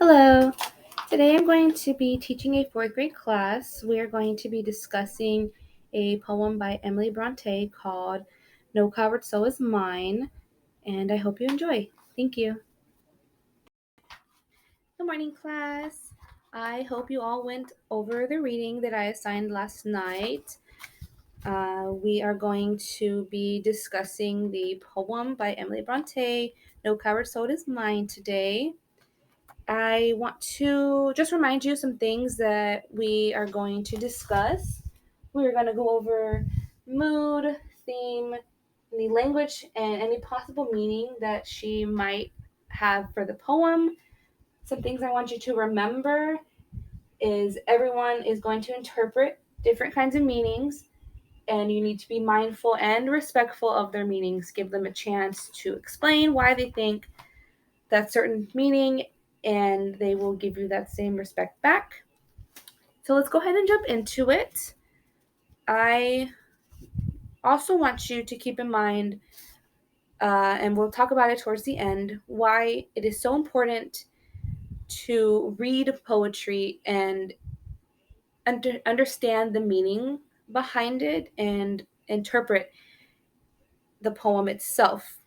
Hello. Today I'm going to be teaching a fourth grade class. We are going to be discussing a poem by Emily Bronte called No Coward Soul is Mine, and I hope you enjoy. Thank you. Good morning, class. I hope you all went over the reading that I assigned last night. We are going to be discussing the poem by Emily Bronte, No Coward Soul is Mine today. I want to just remind you some things that we are going to discuss. We're going to go over mood, theme, the language, and any possible meaning that she might have for the poem. Some things I want you to remember is everyone is going to interpret different kinds of meanings, and you need to be mindful and respectful of their meanings. Give them a chance to explain why they think that certain meaning, and they will give you that same respect back. So let's go ahead and jump into it. I also want you to keep in mind, and we'll talk about it towards the end, why it is so important to read poetry and understand the meaning behind it and interpret the poem itself.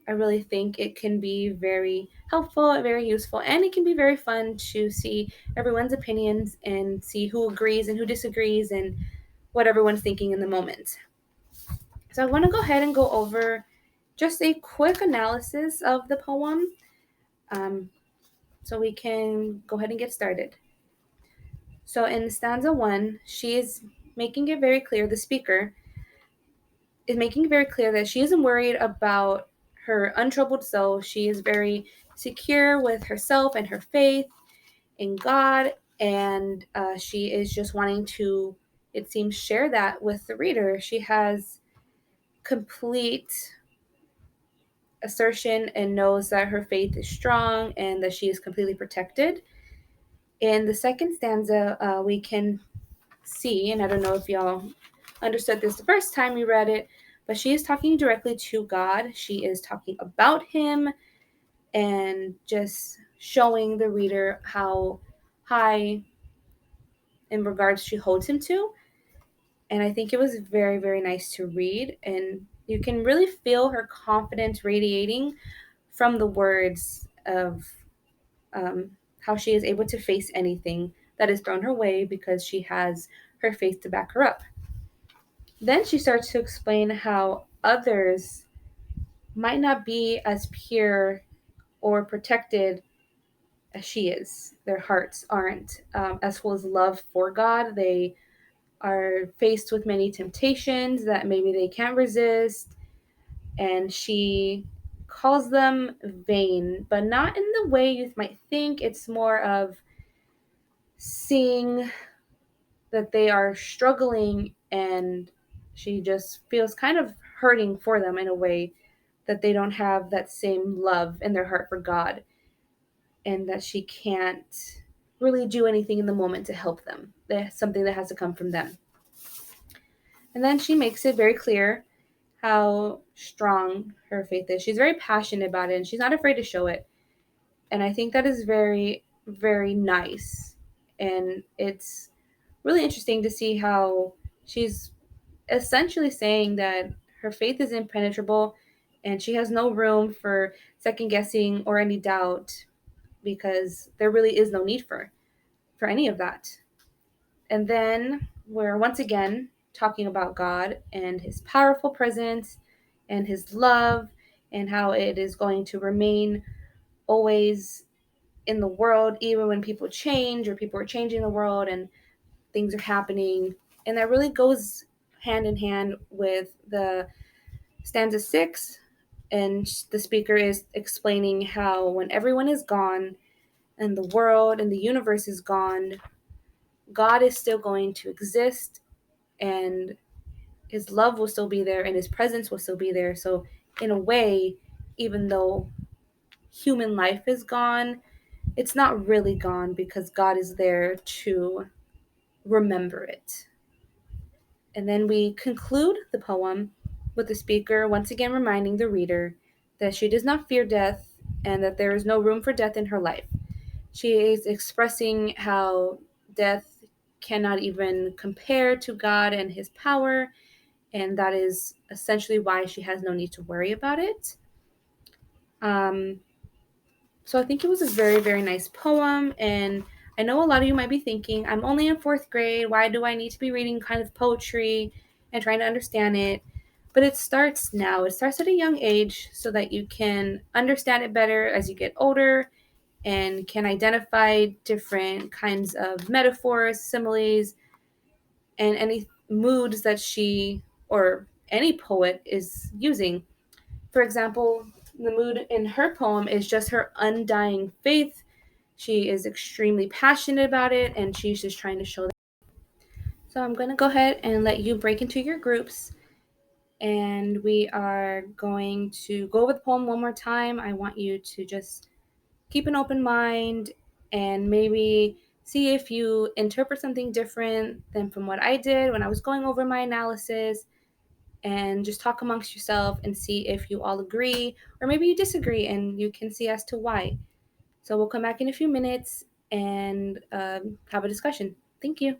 I really think it can be very helpful, very useful, and it can be very fun to see everyone's opinions and see who agrees and who disagrees and what everyone's thinking in the moment. So I want to go ahead and go over just a quick analysis of the poem um, so we can go ahead and get started. So in stanza one, she is making it very clear, the speaker is making it very clear that she isn't worried about her untroubled soul. She is very secure with herself and her faith in God, and she is just wanting to, it seems, share that with the reader. She has complete assertion and knows that her faith is strong and that she is completely protected. In the second stanza, we can see, and I don't know if y'all understood this the first time you read it, but she is talking directly to God. She is talking about Him and just showing the reader how high in regards she holds Him to. And I think it was very, very nice to read. And you can really feel her confidence radiating from the words of how she is able to face anything that is thrown her way because she has her faith to back her up. Then she starts to explain how others might not be as pure or protected as she is. Their hearts aren't as full as love for God. They are faced with many temptations that maybe they can't resist. And she calls them vain, but not in the way you might think. It's more of seeing that they are struggling, and she just feels kind of hurting for them in a way that they don't have that same love in their heart for God, and that she can't really do anything in the moment to help them. That's something that has to come from them. And then she makes it very clear how strong her faith is. She's very passionate about it and she's not afraid to show it. And I think that is very, very nice. And it's really interesting to see how she's essentially saying that her faith is impenetrable and she has no room for second guessing or any doubt because there really is no need for any of that. And then we're once again talking about God and his powerful presence and his love and how it is going to remain always in the world, even when people change or people are changing the world and things are happening. And that really goes hand in hand with the stanza 6. And the speaker is explaining how when everyone is gone and the world and the universe is gone, God is still going to exist and his love will still be there and his presence will still be there. So, in a way, even though human life is gone, it's not really gone because God is there to remember it. And then we conclude the poem with the speaker once again reminding the reader that she does not fear death and that there is no room for death in her life. She is expressing how death cannot even compare to God and his power, and that is essentially why she has no need to worry about it. Um, so I think it was a very, very nice poem, and I know a lot of you might be thinking, I'm only in fourth grade. Why do I need to be reading kind of poetry and trying to understand it? But it starts now. It starts at a young age so that you can understand it better as you get older and can identify different kinds of metaphors, similes, and any moods that she or any poet is using. For example, the mood in her poem is just her undying faith. She is extremely passionate about it and she's just trying to show that. So I'm going to go ahead and let you break into your groups, and we are going to go over the poem one more time. I want you to just keep an open mind and maybe see if you interpret something different than from what I did when I was going over my analysis, and just talk amongst yourself and see if you all agree or maybe you disagree and you can see as to why. So we'll come back in a few minutes and have a discussion. Thank you.